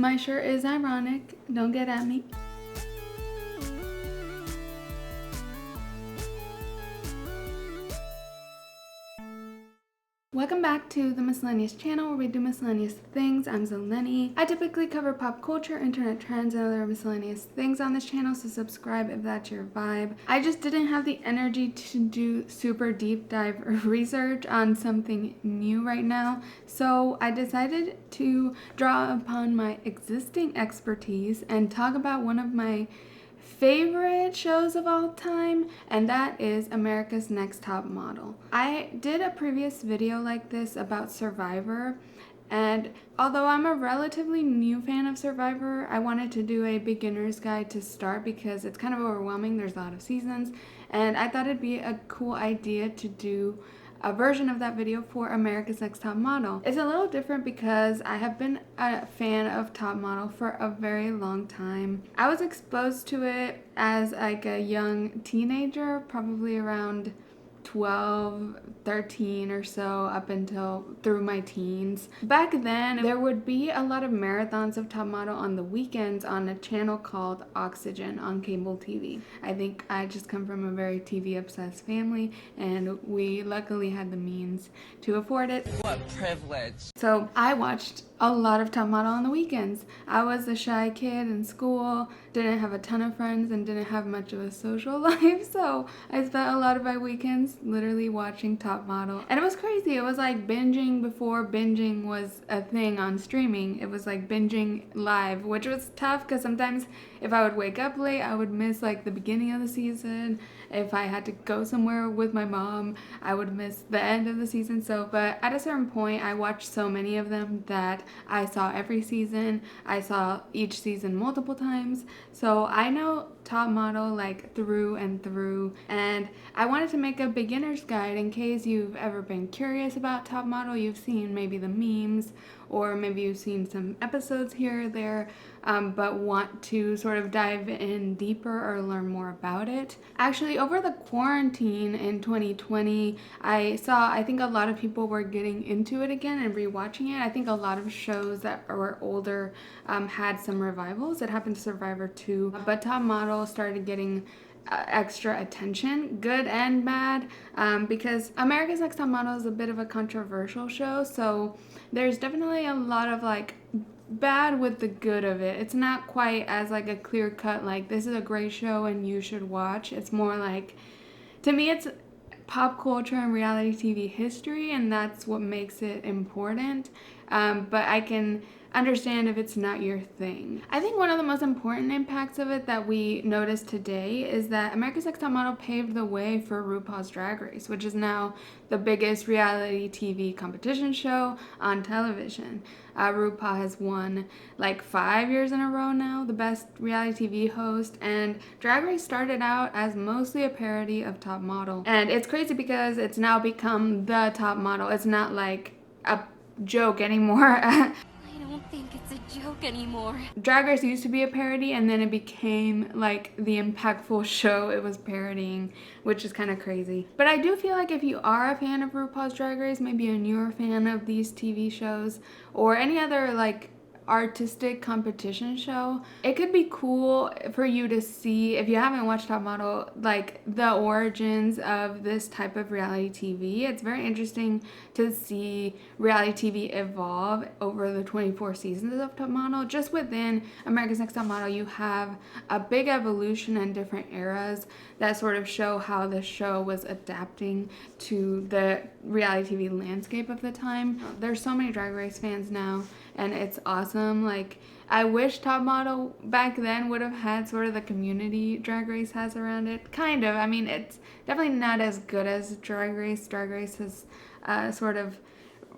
My shirt is ironic. Don't get at me. Welcome back to the Miscellaneous channel where we do miscellaneous things. I'm Zeleny. I typically cover pop culture, internet trends, and other miscellaneous things on this channel, so subscribe if that's your vibe. I just didn't have the energy to do super deep dive research on something new right now, so I decided to draw upon my existing expertise and talk about one of my favorite shows of all time, and that is America's Next Top Model. I did a previous video like this about Survivor, and although I'm a relatively new fan of Survivor, I wanted to do a beginner's guide to start because it's kind of overwhelming. There's a lot of seasons, and I thought it'd be a cool idea to do a version of that video for America's Next Top Model. It's a little different because I have been a fan of Top Model for a very long time. I was exposed to it as like a young teenager, probably around 12, 13 or so, up until through my teens. Back then, there would be a lot of marathons of Top Model on the weekends on a channel called Oxygen on cable TV. I think I just come from a very TV obsessed family, and we luckily had the means to afford it. What privilege. So I watched a lot of Top Model on the weekends. I was a shy kid in school, didn't have a ton of friends, and didn't have much of a social life, so I spent a lot of my weekends literally watching Top Model. And it was crazy. It was like binging before binging was a thing on streaming. It was like binging live, which was tough because sometimes if I would wake up late, I would miss like the beginning of the season. If I had to go somewhere with my mom, I would miss the end of the season. But at a certain point, I watched so many of them that I saw every season. I saw each season multiple times. So I know Top Model like through and through, and I wanted to make a beginner's guide in case you've ever been curious about Top Model. You've seen maybe the memes, or maybe you've seen some episodes here or there, but want to sort of dive in deeper or learn more about it. Actually, over the quarantine in 2020, I think a lot of people were getting into it again and rewatching it. I think a lot of shows that were older had some revivals. It happened to Survivor too, but Top Model started getting extra attention, good and bad, because America's Next Top Model is a bit of a controversial show, so there's definitely a lot of like bad with the good of it. It's not quite as like a clear cut like this is a great show and you should watch. It's more like, to me, it's pop culture and reality TV history, and that's what makes it important, but I can understand if it's not your thing. I think one of the most important impacts of it that we notice today is that America's Next Top Model paved the way for RuPaul's Drag Race, which is now the biggest reality TV competition show on television. RuPaul has won like 5 years in a row now, the best reality TV host, and Drag Race started out as mostly a parody of Top Model. And it's crazy because it's now become the Top Model. It's not like a joke anymore. I don't think it's a joke anymore. Drag Race used to be a parody, and then it became like the impactful show it was parodying, which is kind of crazy. But I do feel like if you are a fan of RuPaul's Drag Race, maybe a newer fan of these TV shows or any other like artistic competition show, it could be cool for you to see, if you haven't watched Top Model, like the origins of this type of reality TV. It's very interesting to see reality TV evolve over the 24 seasons of Top Model. Just within America's Next Top Model, you have a big evolution and different eras that sort of show how the show was adapting to the reality TV landscape of the time. There's so many Drag Race fans now, and it's awesome. Like, I wish Top Model back then would have had sort of the community Drag Race has around it. Kind of. I mean, it's definitely not as good as Drag Race. Drag Race has sort of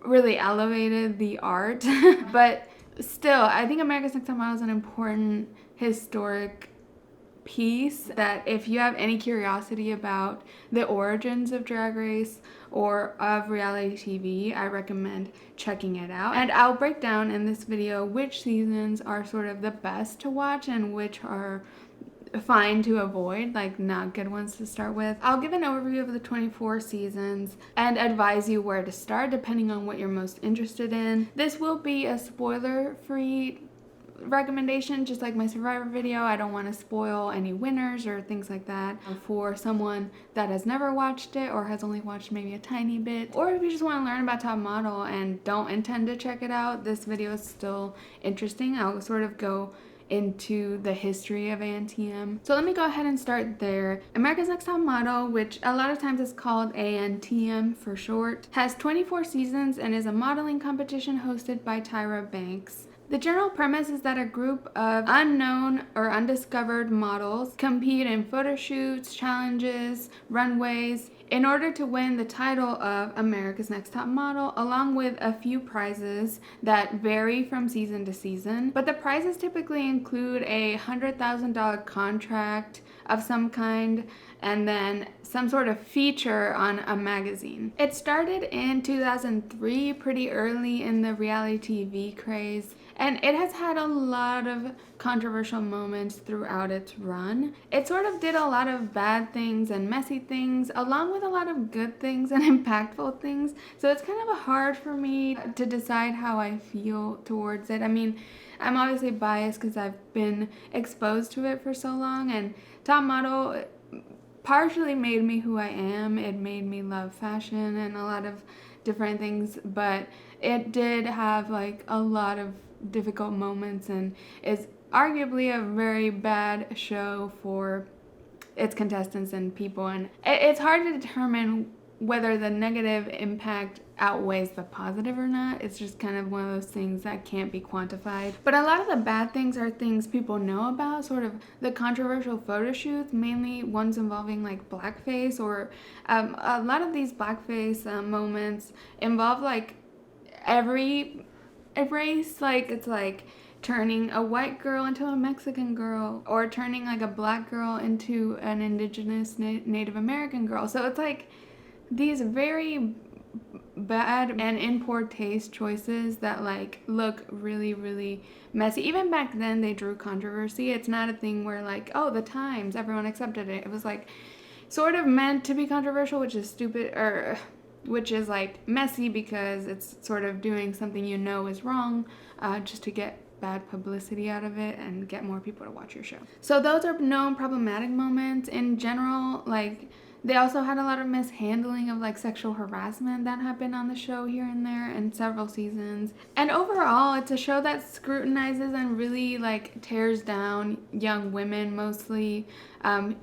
really elevated the art. But still, I think America's Next Top Model is an important historic piece that if you have any curiosity about the origins of Drag Race or of reality TV, I recommend checking it out. And I'll break down in this video which seasons are sort of the best to watch and which are fine to avoid, like not good ones to start with. I'll give an overview of the 24 seasons and advise you where to start depending on what you're most interested in. This will be a spoiler-free recommendation, just like my Survivor video. I don't want to spoil any winners or things like that for someone that has never watched it or has only watched maybe a tiny bit. Or if you just want to learn about Top Model and don't intend to check it out, this video is still interesting. I'll sort of go into the history of ANTM. So let me go ahead and start there. America's Next Top Model, which a lot of times is called ANTM for short, has 24 seasons and is a modeling competition hosted by Tyra Banks. The general premise is that a group of unknown or undiscovered models compete in photo shoots, challenges, runways, in order to win the title of America's Next Top Model, along with a few prizes that vary from season to season. But the prizes typically include a $100,000 contract of some kind, and then some sort of feature on a magazine. It started in 2003, pretty early in the reality TV craze, and it has had a lot of controversial moments throughout its run. It sort of did a lot of bad things and messy things, along with a lot of good things and impactful things. So it's kind of hard for me to decide how I feel towards it. I mean, I'm obviously biased because I've been exposed to it for so long, and Top Model partially made me who I am. It made me love fashion and a lot of different things, but it did have like a lot of difficult moments and is arguably a very bad show for its contestants and people, and it's hard to determine whether the negative impact outweighs the positive or not. It's just kind of one of those things that can't be quantified. But a lot of the bad things are things people know about, sort of the controversial photo shoots, mainly ones involving like blackface, or a lot of these blackface moments involve like every race. Like it's like turning a white girl into a Mexican girl, or turning like a black girl into an indigenous Native American girl. So it's like these very bad and in poor taste choices that like look really, really messy. Even back then they drew controversy. It's not a thing where like, oh, the Times, everyone accepted it. It was like sort of meant to be controversial, which is stupid, or which is like messy because it's sort of doing something you know is wrong, just to get bad publicity out of it and get more people to watch your show. So those are known problematic moments. In general, like they also had a lot of mishandling of like sexual harassment that happened on the show here and there in several seasons. And overall, it's a show that scrutinizes and really like tears down young women, mostly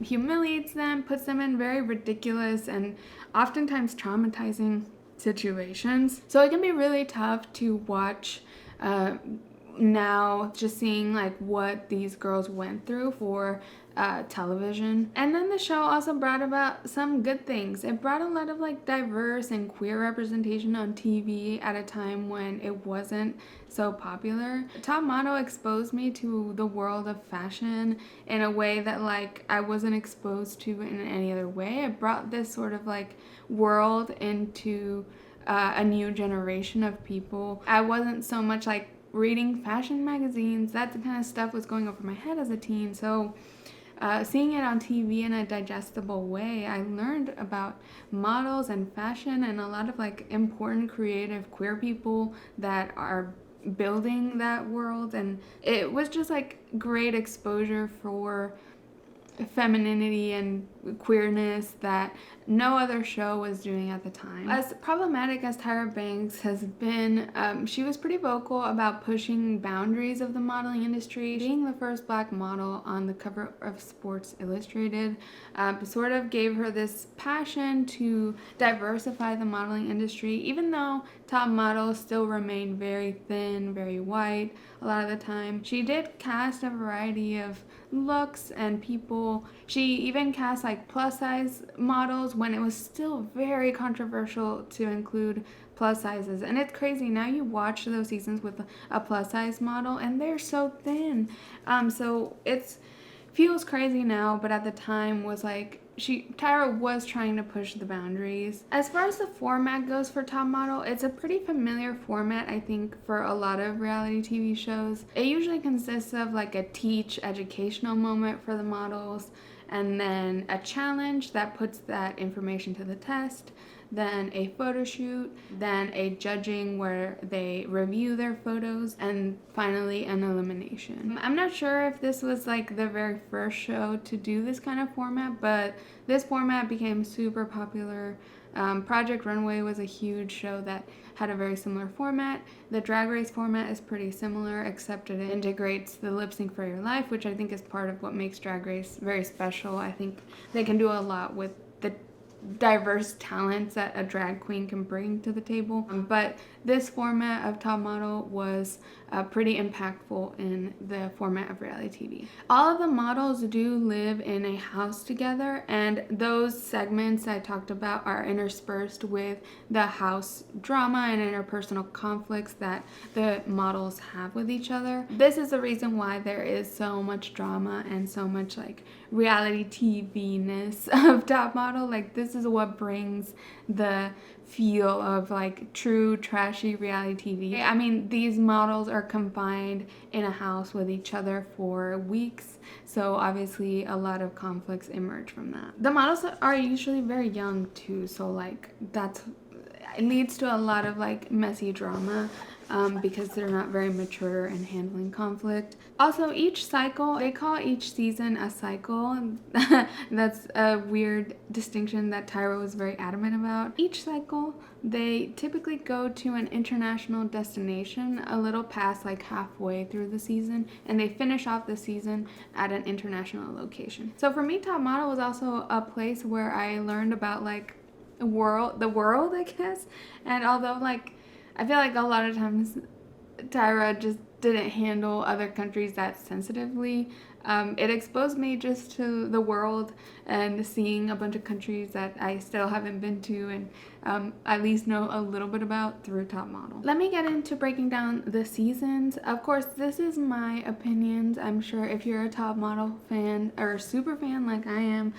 humiliates them, puts them in very ridiculous and oftentimes traumatizing situations. So it can be really tough to watch now, just seeing like what these girls went through for television. And then the show also brought about some good things. It brought a lot of like diverse and queer representation on TV at a time when it wasn't so popular. Top Model exposed me to the world of fashion in a way that like I wasn't exposed to in any other way. It brought this sort of like world into a new generation of people. I wasn't so much like reading fashion magazines. That kind of stuff was going over my head as a teen. So seeing it on TV in a digestible way, I learned about models and fashion and a lot of like important creative queer people that are building that world. And it was just like great exposure for femininity and queerness that no other show was doing at the time. As problematic as Tyra Banks has been, she was pretty vocal about pushing boundaries of the modeling industry. Being the first black model on the cover of Sports Illustrated sort of gave her this passion to diversify the modeling industry, even though Top Model still remained very thin, very white a lot of the time. She did cast a variety of looks and people. She even cast like plus size models when it was still very controversial to include plus sizes. And it's crazy, now you watch those seasons with a plus size model and they're so thin. So it's feels crazy now, but at the time was like Tyra was trying to push the boundaries. As far as the format goes for Top Model, it's a pretty familiar format, I think, for a lot of reality TV shows. It usually consists of like a educational moment for the models, and then a challenge that puts that information to the test. then a photo shoot, then a judging where they review their photos, and finally an elimination. I'm not sure if this was like the very first show to do this kind of format, but this format became super popular. Project Runway was a huge show that had a very similar format. The Drag Race format is pretty similar, except it integrates the lip sync for your life, which I think is part of what makes Drag Race very special. I think they can do a lot with the diverse talents that a drag queen can bring to the table. But this format of Top Model was pretty impactful in the format of reality TV. All of the models do live in a house together, and those segments I talked about are interspersed with the house drama and interpersonal conflicts that the models have with each other. This is the reason why there is so much drama and so much like reality TV-ness of Top Model. Like, this is what brings the feel of like true trashy reality TV. I mean, these models are confined in a house with each other for weeks, so obviously a lot of conflicts emerge from that. The models are usually very young too, so like it leads to a lot of like messy drama because they're not very mature in handling conflict. Also, each cycle, they call each season a cycle. That's a weird distinction that Tyra was very adamant about. Each cycle, they typically go to an international destination a little past like halfway through the season, and they finish off the season at an international location. So for me, Top Model was also a place where I learned about like the world, I guess. And although like I feel like a lot of times Tyra just didn't handle other countries that sensitively, it exposed me just to the world and seeing a bunch of countries that I still haven't been to and at least know a little bit about through Top Model. Let me get into breaking down the seasons. Of course, this is my opinions. I'm sure if you're a Top Model fan or super fan like I am,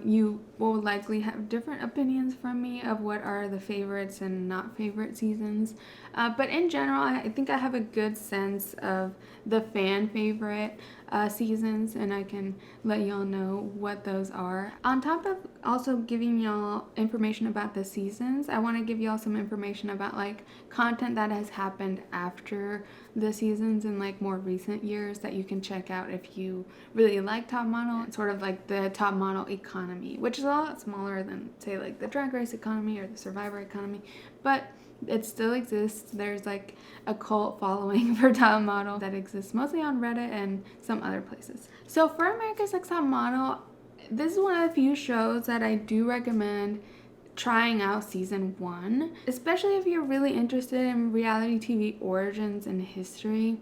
you will likely have different opinions from me of what are the favorites and not favorite seasons. But in general, I think I have a good sense of the fan favorite seasons, and I can let y'all know what those are. On top of also giving y'all information about the seasons, I want to give y'all some information about like content that has happened after the seasons in like more recent years that you can check out if you really like Top Model. It's sort of like the Top Model economy, which is a lot smaller than say like the Drag Race economy or the Survivor economy, but it still exists. There's like a cult following for Top Model that exists mostly on Reddit and some other places. So for America's Next Top Model, this is one of the few shows that I do recommend trying out season 1, especially if you're really interested in reality TV origins and history.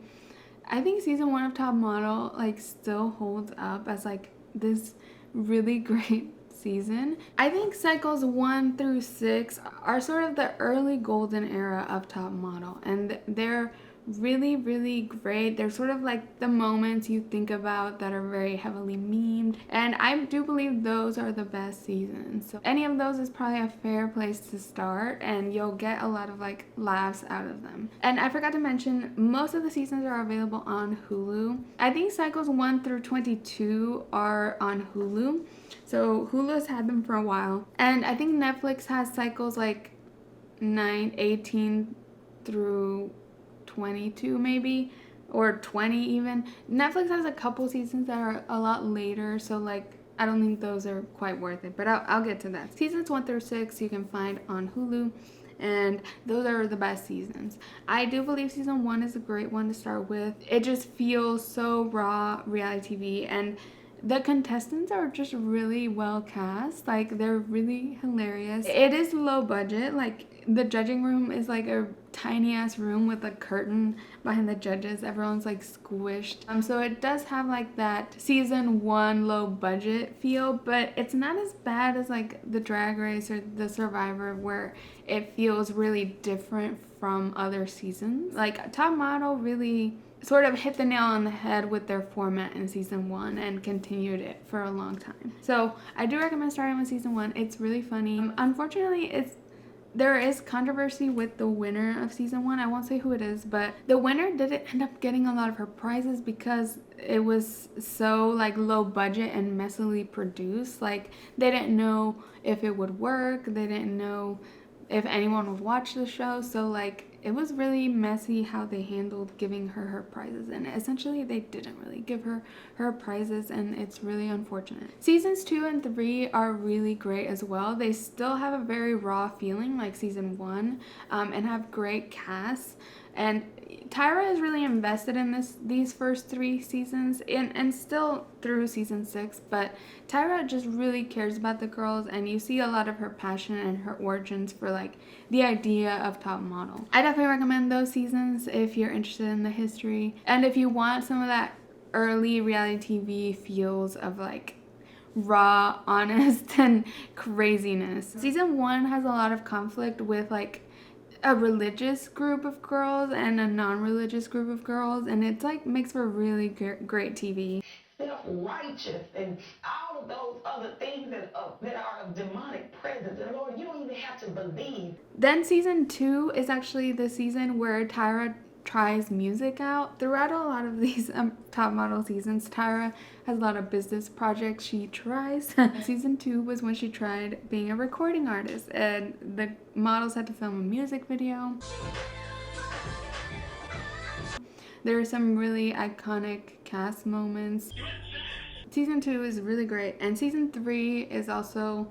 I think season 1 of Top Model like still holds up as like this really great season. I think cycles 1 through 6 are sort of the early golden era of Top Model, and they're really, really great. They're sort of like the moments you think about that are very heavily memed, and I do believe those are the best seasons. So any of those is probably a fair place to start, and you'll get a lot of like laughs out of them. And I forgot to mention, most of the seasons are available on Hulu. I think cycles 1 through 22 are on Hulu. So Hulu has had them for a while, and I think Netflix has cycles like 18 through 22 maybe, or 20 even. Netflix has a couple seasons that are a lot later, so like I don't think those are quite worth it, but I'll get to that. Seasons 1 through 6 you can find on Hulu, and those are the best seasons. I do believe season 1 is a great one to start with. It just feels so raw reality TV, and the contestants are just really well cast. Like, they're really hilarious. It is low budget. Like, the judging room is like a tiny ass room with a curtain behind the judges. Everyone's like squished. So it does have like that season 1 low budget feel, but it's not as bad as like the Drag Race or the Survivor, where it feels really different from other seasons. Like, Top Model really sort of hit the nail on the head with their format in season 1 and continued it for a long time. So I do recommend starting with season 1. It's really funny. Unfortunately, it's there is controversy with the winner of season 1. I won't say who it is, but the winner didn't end up getting a lot of her prizes because it was so like low budget and messily produced. Like they didn't know if it would work. They didn't know if anyone would watch the show. So like it was really messy how they handled giving her prizes, and essentially they didn't really give her prizes, and it's really unfortunate. Seasons 2 and 3 are really great as well. They still have a very raw feeling like season 1, and have great casts. And Tyra is really invested in these first 3 seasons and still through season 6, but Tyra just really cares about the girls, and you see a lot of her passion and her origins for like the idea of top model. I definitely recommend those seasons if you're interested in the history, and if you want some of that early reality TV feels of like raw, honest, and craziness. Season 1 has a lot of conflict with like a religious group of girls and a non-religious group of girls, and it's like makes for really great TV. Self-righteous and all of those other things that are of demonic presence. And Lord, you don't even have to believe. Then season 2 is actually the season where Tyra tries music out. Throughout a lot of these top model seasons, Tyra has a lot of business projects she tries. Season 2 was when she tried being a recording artist, and the models had to film a music video. There are some really iconic cast moments. Season 2 is really great, and season 3 is also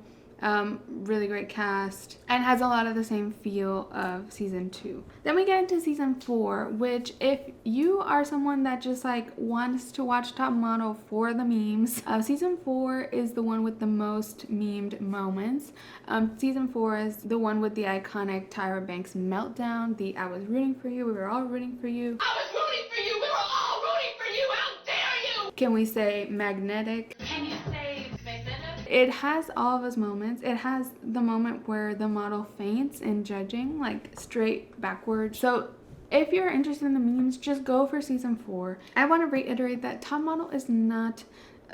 really great cast and has a lot of the same feel of season 2. Then we get into season 4, which if you are someone that just like wants to watch Top Model for the memes, season 4 is the one with the most memed moments. Season 4 is the one with the iconic Tyra Banks meltdown, the "I was rooting for you, we were all rooting for you. I was rooting for you. We were all rooting for you. How dare you? Can we say magnetic? Can you say magnetic? It has all of those moments. It has the moment where the model faints in judging, like straight backwards. So if you're interested in the memes, just go for season 4. I want to reiterate that Top Model is not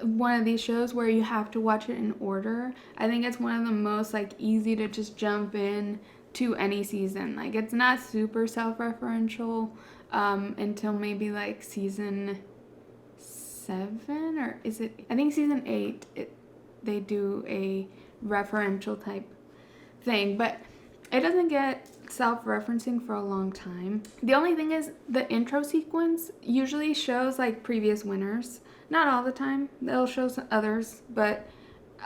one of these shows where you have to watch it in order. I think it's one of the most like easy to just jump in to any season. Like it's not super self-referential until maybe like season 7, or is it? I think season 8. They do a referential type thing, but it doesn't get self-referencing for a long time. The only thing is the intro sequence usually shows like previous winners. Not all the time, they'll show some others, but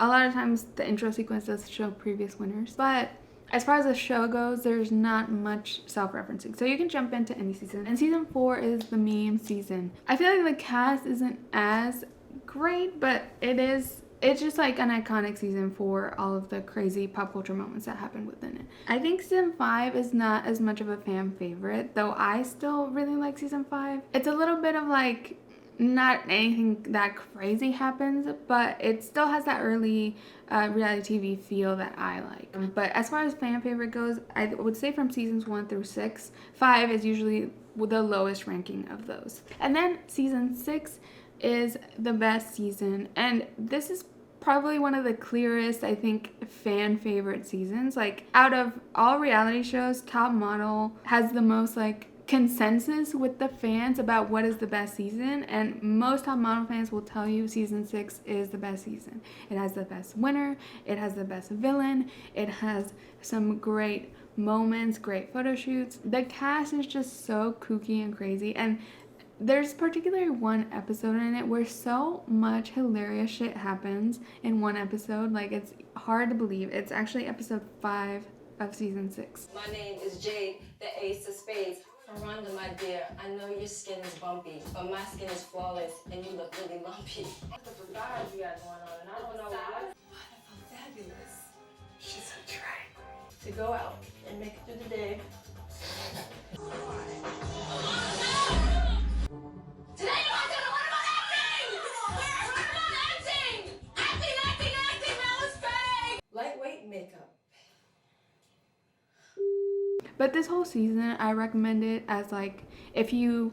a lot of times the intro sequence does show previous winners. But as far as the show goes, there's not much self-referencing, so you can jump into any season. And season 4 is the meme season. I feel like the cast isn't as great, but it's just like an iconic season for all of the crazy pop culture moments that happen within it. I think season 5 is not as much of a fan favorite, though I still really like season 5. It's a little bit of like, not anything that crazy happens, but it still has that early reality TV feel that I like. But as far as fan favorite goes, I would say from seasons 1 through 6, 5 is usually the lowest ranking of those. And then season 6 is the best season, and this is probably one of the clearest, I think, fan favorite seasons. Like out of all reality shows, Top Model has the most like consensus with the fans about what is the best season, and most Top Model fans will tell you season 6 is the best season. It has the best winner, it has the best villain, it has some great moments, great photo shoots. The cast is just so kooky and crazy, and there's particularly one episode in it where so much hilarious shit happens in one episode. Like, it's hard to believe. It's actually episode 5 of season 6. My name is Jade, the ace of spades. Miranda, my dear, I know your skin is bumpy, but my skin is flawless, and you look really lumpy. What's the facade you got going on? And I don't know what. Wonderful, fabulous. She's a drag queen. To go out and make it through the day. Today you are gonna learn about acting! Learn about acting! Acting, Alice Faye! Lightweight makeup. But this whole season, I recommend it as like, if you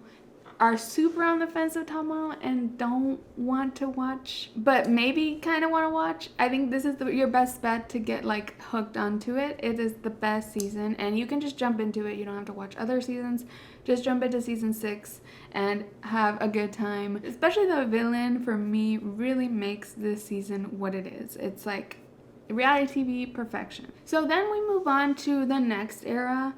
are super on the fence of top model and don't want to watch, but maybe kind of want to watch, I think this is your best bet to get like hooked onto it. It is the best season, and you can just jump into it. You don't have to watch other seasons. Just jump into season 6 and have a good time. Especially the villain, for me, really makes this season what it is. It's like reality TV perfection. So then we move on to the next era.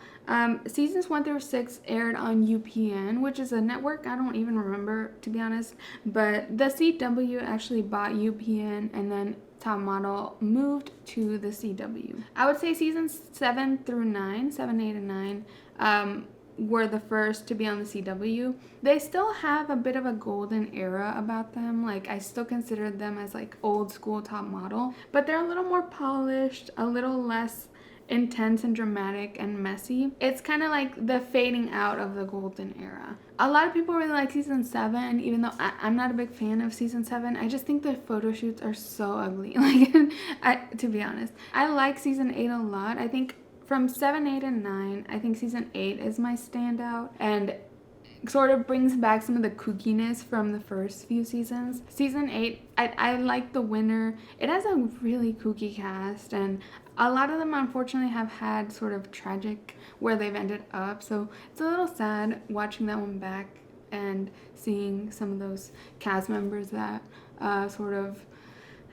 Seasons 1 through 6 aired on UPN, which is a network I don't even remember, to be honest. But the CW actually bought UPN, and then Top Model moved to the CW. I would say seasons 7 through 9, 7, 8, and 9, were the first to be on the CW. They still have a bit of a golden era about them. Like, I still consider them as like old school Top Model, but they're a little more polished, a little less intense and dramatic and messy. It's kind of like the fading out of the golden era. A lot of people really like season 7, even though I'm not a big fan of season 7. I just think the photo shoots are so ugly. Like, to be honest, I like season 8 a lot. I think from 7, 8, and 9, I think season 8 is my standout and sort of brings back some of the kookiness from the first few seasons. Season 8, I like the winner. It has a really kooky cast, and a lot of them unfortunately have had sort of tragic where they've ended up, so it's a little sad watching that one back and seeing some of those cast members that sort of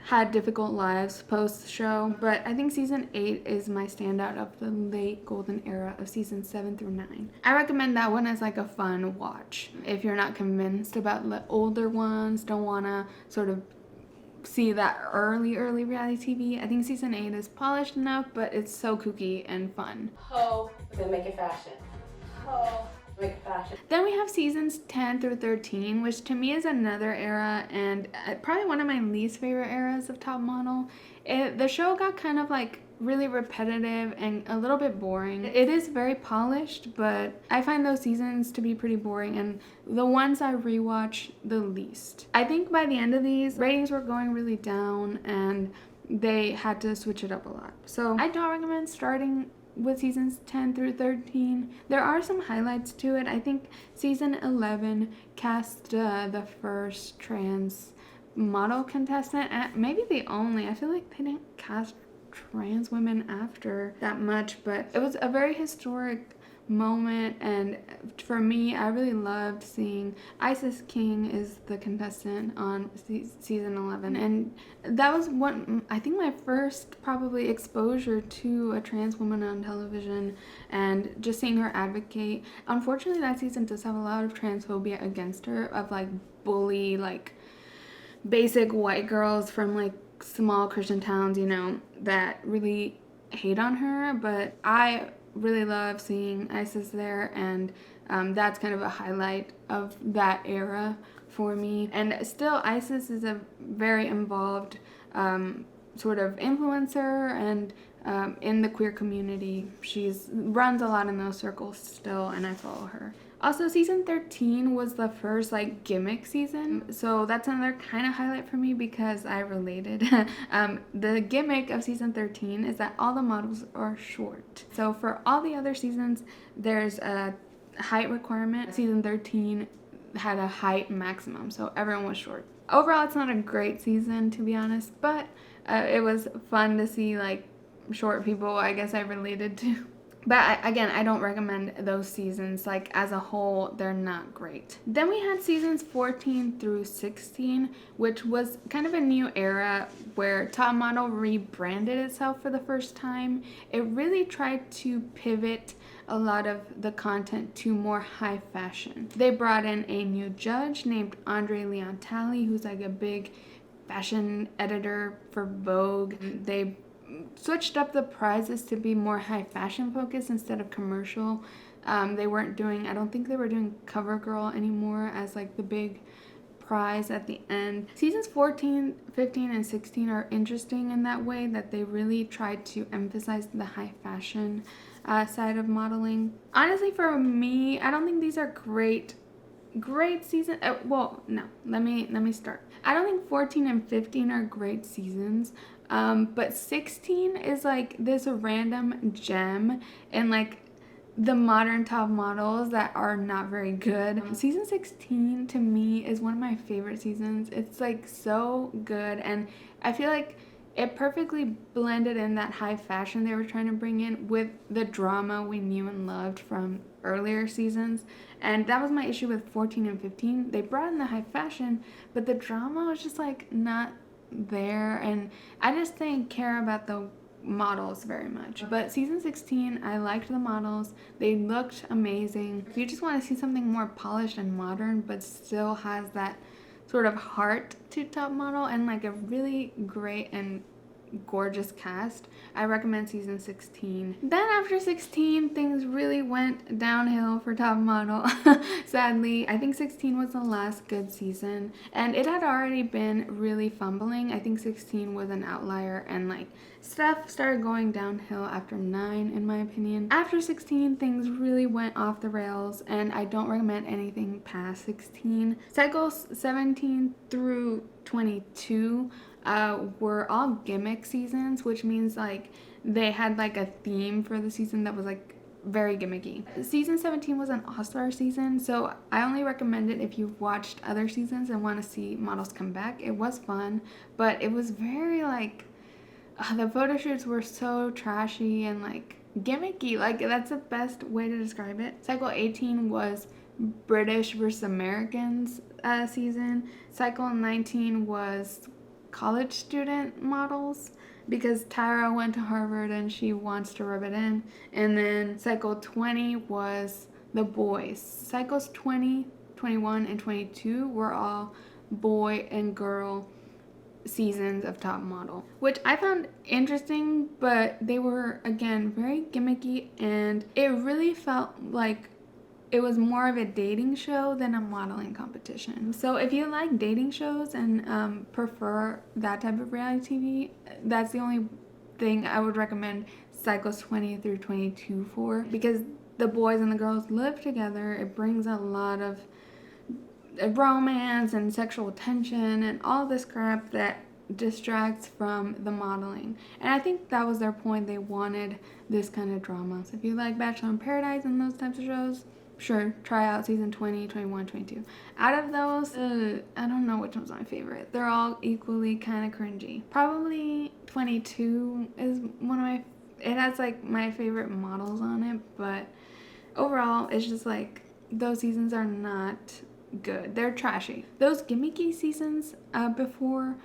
had difficult lives post-show. But I think season 8 is my standout of the late golden era of season 7 through 9. I recommend that one as like a fun watch. If you're not convinced about the older ones, don't want to sort of see that early reality TV, I think season 8 is polished enough, but it's so kooky and fun. Ho, then make it fashion. Ho, make it fashion. Then we have seasons 10 through 13, which to me is another era and probably one of my least favorite eras of Top Model. The show got kind of like really repetitive and a little bit boring. It is very polished, but I find those seasons to be pretty boring, and the ones I rewatch the least. I think by the end of these, ratings were going really down and they had to switch it up a lot. So I don't recommend starting with seasons 10 through 13. There are some highlights to it. I think season 11 cast the first trans model contestant, maybe the only. I feel like they didn't cast trans women after that much, but it was a very historic moment, and for me, I really loved seeing Isis King is the contestant on season 11, and that was I think my first probably exposure to a trans woman on television, and just seeing her advocate. Unfortunately, that season does have a lot of transphobia against her, of like bully like basic white girls from like small Christian towns, you know, that really hate on her, but I really love seeing Isis there, and that's kind of a highlight of that era for me. And still, Isis is a very involved sort of influencer, and in the queer community, runs a lot in those circles still, and I follow her. Also, season 13 was the first like gimmick season, so that's another kind of highlight for me because I related. The gimmick of season 13 is that all the models are short. So for all the other seasons, there's a height requirement. Season 13 had a height maximum, so everyone was short. Overall, it's not a great season, to be honest, but it was fun to see like short people I guess I related to. But again, I don't recommend those seasons. Like, as a whole, they're not great. Then we had seasons 14 through 16, which was kind of a new era where Top Model rebranded itself for the first time. It really tried to pivot a lot of the content to more high fashion. They brought in a new judge named Andre Leon Talley, who's like a big fashion editor for Vogue. They switched up the prizes to be more high fashion focused instead of commercial. They weren't doing, I don't think they were doing CoverGirl anymore as like the big prize at the end. Seasons 14, 15, and 16 are interesting in that way, that they really tried to emphasize the high fashion side of modeling. Honestly, for me, I don't think these are great seasons. Well, no, let me start. I don't think 14 and 15 are great seasons. But 16 is like this random gem in like the modern top models that are not very good. Season 16 to me is one of my favorite seasons. It's like so good, and I feel like it perfectly blended in that high fashion they were trying to bring in with the drama we knew and loved from earlier seasons. And that was my issue with 14 and 15. They brought in the high fashion, but the drama was just like not there, and I just didn't care about the models very much. But season 16, I liked the models. They looked amazing. If you just want to see something more polished and modern but still has that sort of heart to Top Model and like a really great and gorgeous cast, I recommend season 16. Then after 16, things really went downhill for Top Model. Sadly, I think 16 was the last good season, and it had already been really fumbling. I think 16 was an outlier, and like stuff started going downhill after 9, in my opinion. After 16, things really went off the rails, and I don't recommend anything past 16. Cycles 17 through 22 were all gimmick seasons, which means like they had like a theme for the season that was like very gimmicky. Season 17 was an all-star season, so I only recommend it if you've watched other seasons and want to see models come back. It was fun, but it was very like the photo shoots were so trashy and like gimmicky. Like that's the best way to describe it. Cycle 18 was British versus Americans season. Cycle 19 was college student models because Tyra went to Harvard and she wants to rub it in. And then cycle 20 was the boys. Cycles 20, 21, and 22 were all boy and girl seasons of Top Model, which I found interesting, but they were again very gimmicky, and it really felt like it was more of a dating show than a modeling competition. So if you like dating shows and prefer that type of reality TV, that's the only thing I would recommend cycles 20 through 22 for, because the boys and the girls live together. It brings a lot of romance and sexual tension and all this crap that distracts from the modeling. And I think that was their point. They wanted this kind of drama. So if you like Bachelor in Paradise and those types of shows, sure, try out season 20, 21, 22. Out of those, I don't know which one's my favorite. They're all equally kind of cringy. Probably 22 is one of my, it has like my favorite models on it, but overall, it's just like those seasons are not good. They're trashy. Those gimmicky seasons before,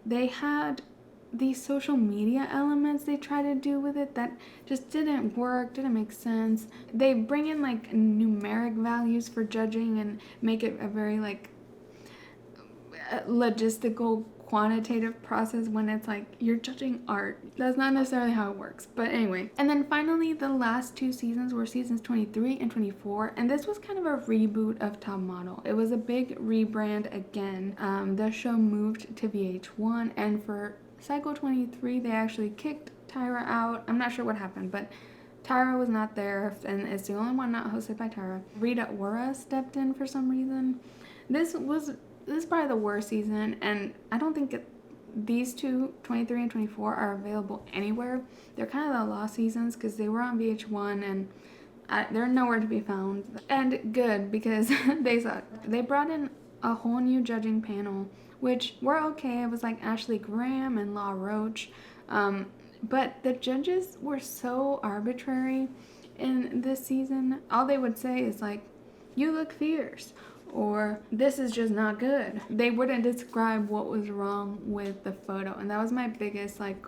they had these social media elements they try to do with it that just didn't work, didn't make sense. They bring in like numeric values for judging and make it a very like logistical quantitative process when it's like you're judging art. That's not necessarily how it works, but anyway. And then finally, the last 2 seasons were seasons 23 and 24, and this was kind of a reboot of Top Model. It was a big rebrand again. The show moved to VH1, and for cycle 23 they actually kicked Tyra out. I'm not sure what happened, but Tyra was not there, and it's the only one not hosted by Tyra. Rita Ora stepped in for some reason. This is probably the worst season, and I don't think these two, 23 and 24, are available anywhere. They're kind of the lost seasons because they were on VH1 and they're nowhere to be found. And good, because they sucked. They brought in a whole new judging panel, which were okay. It was like Ashley Graham and Law Roach. But the judges were so arbitrary in this season. All they would say is like, "You look fierce," or "This is just not good." They wouldn't describe what was wrong with the photo, and that was my biggest like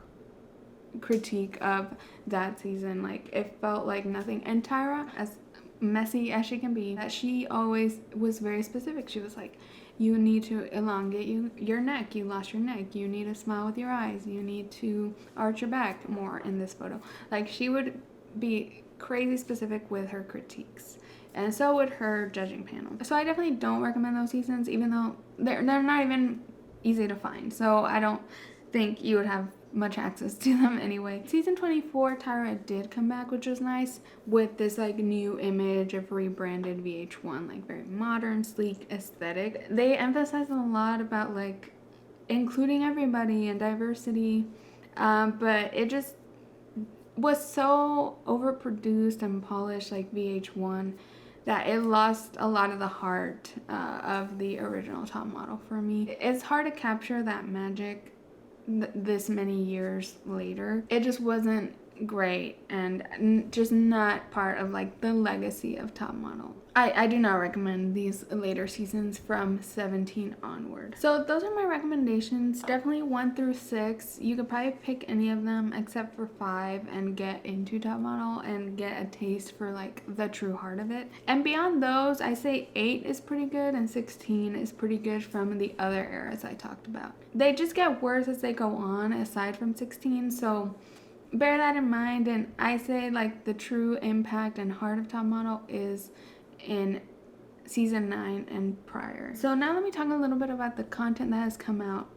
critique of that season. Like, it felt like nothing. And Tyra, as messy as she can be, that she always was very specific. She was like, "You need to elongate your neck. You lost your neck. You need to smile with your eyes. You need to arch your back more in this photo." Like, she would be crazy specific with her critiques. And so would her judging panel. So I definitely don't recommend those seasons, even though they're not even easy to find. So I don't think you would have much access to them anyway. Season 24, Tyra did come back, which was nice, with this like new image of rebranded VH1, like very modern, sleek aesthetic. They emphasized a lot about like including everybody and diversity, but it just was so overproduced and polished like VH1 that it lost a lot of the heart of the original Top Model for me. It's hard to capture that magic this many years later. It just wasn't great and just not part of like the legacy of Top Model. I do not recommend these later seasons from 17 onward. So those are my recommendations. Definitely 1 through 6. You could probably pick any of them except for 5 and get into Top Model and get a taste for like the true heart of it. And beyond those, I say 8 is pretty good and 16 is pretty good from the other eras I talked about. They just get worse as they go on aside from 16, so bear that in mind. And I say like the true impact and heart of Top Model is in season 9 and prior. So now let me talk a little bit about the content that has come out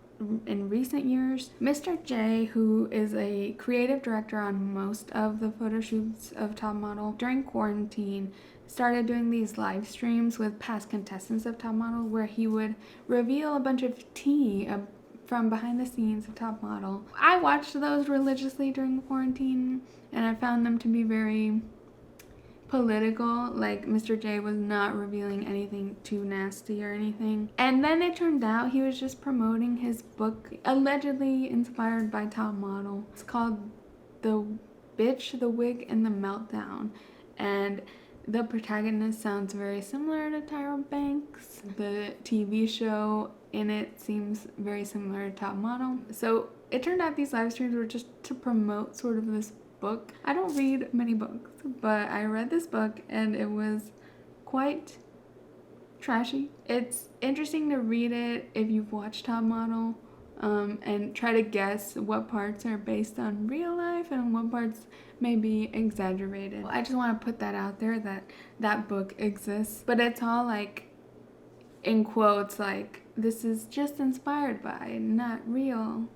in recent years. Mr. J, who is a creative director on most of the photo shoots of Top Model, during quarantine started doing these live streams with past contestants of Top Model where he would reveal a bunch of tea from behind the scenes of Top Model. I watched those religiously during quarantine and I found them to be very political. Like, Mr. J was not revealing anything too nasty or anything. And then it turned out he was just promoting his book, allegedly inspired by Top Model. It's called The Bitch, the Wig, and the Meltdown. And the protagonist sounds very similar to Tyra Banks. The TV show in it seems very similar to Top Model. So it turned out these live streams were just to promote sort of this book. I don't read many books, but I read this book and it was quite trashy. It's interesting to read it if you've watched Top Model and try to guess what parts are based on real life and what parts may be exaggerated. I just want to put that out there that that book exists, but it's all like in quotes like this is just inspired by, not real.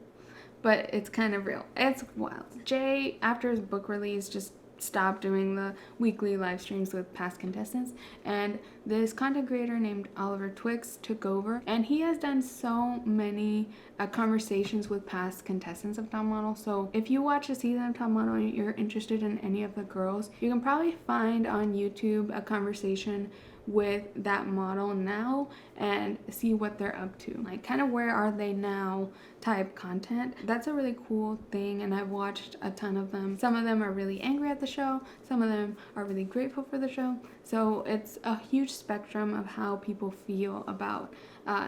But it's kind of real. It's wild. Jay, after his book release, just stopped doing the weekly live streams with past contestants, and this content creator named Oliver Twix took over, and he has done so many conversations with past contestants of Top Model. So if you watch a season of Top Model and you're interested in any of the girls, you can probably find on YouTube a conversation with that model now and see what they're up to, like kind of where are they now type content. That's a really cool thing, and I've watched a ton of them. Some of them are really angry at the show, some of them are really grateful for the show. So it's a huge spectrum of how people feel about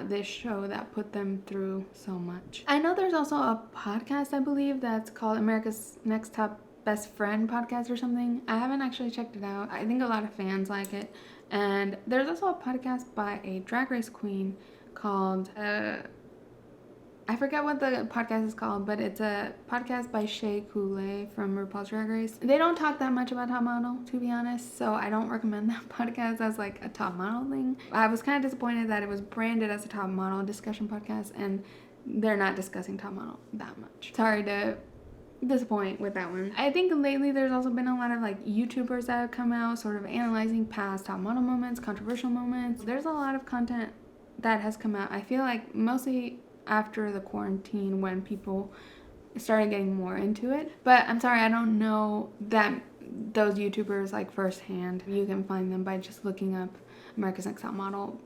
this show that put them through so much. I know there's also a podcast, I believe, that's called America's Next Top Best Friend podcast or something. I haven't actually checked it out. I think a lot of fans like it. And there's also a podcast by a drag race queen called, I forget what the podcast is called, but it's a podcast by Shea Coulee from RuPaul's Drag Race. They don't talk that much about Top Model, to be honest, so I don't recommend that podcast as like a Top Model thing. I was kind of disappointed that it was branded as a Top Model discussion podcast, and they're not discussing Top Model that much. Sorry to disappoint with that one. I think lately there's also been a lot of like YouTubers that have come out sort of analyzing past Top Model moments, controversial moments. There's a lot of content that has come out. I feel like mostly after the quarantine when people started getting more into it. But I'm sorry, I don't know that those YouTubers like firsthand. You can find them by just looking up America's Next Top Model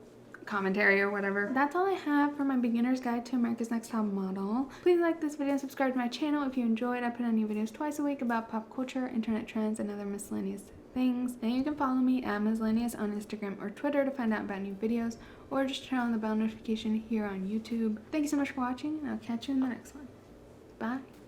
commentary or whatever. That's all I have for my beginner's guide to America's Next Top Model. Please like this video and subscribe to my channel if you enjoyed. I put out new videos twice a week about pop culture, internet trends, and other miscellaneous things. And you can follow me at Miscellaneous on Instagram or Twitter to find out about new videos, or just turn on the bell notification here on YouTube. Thank you so much for watching, and I'll catch you in the next one. Bye.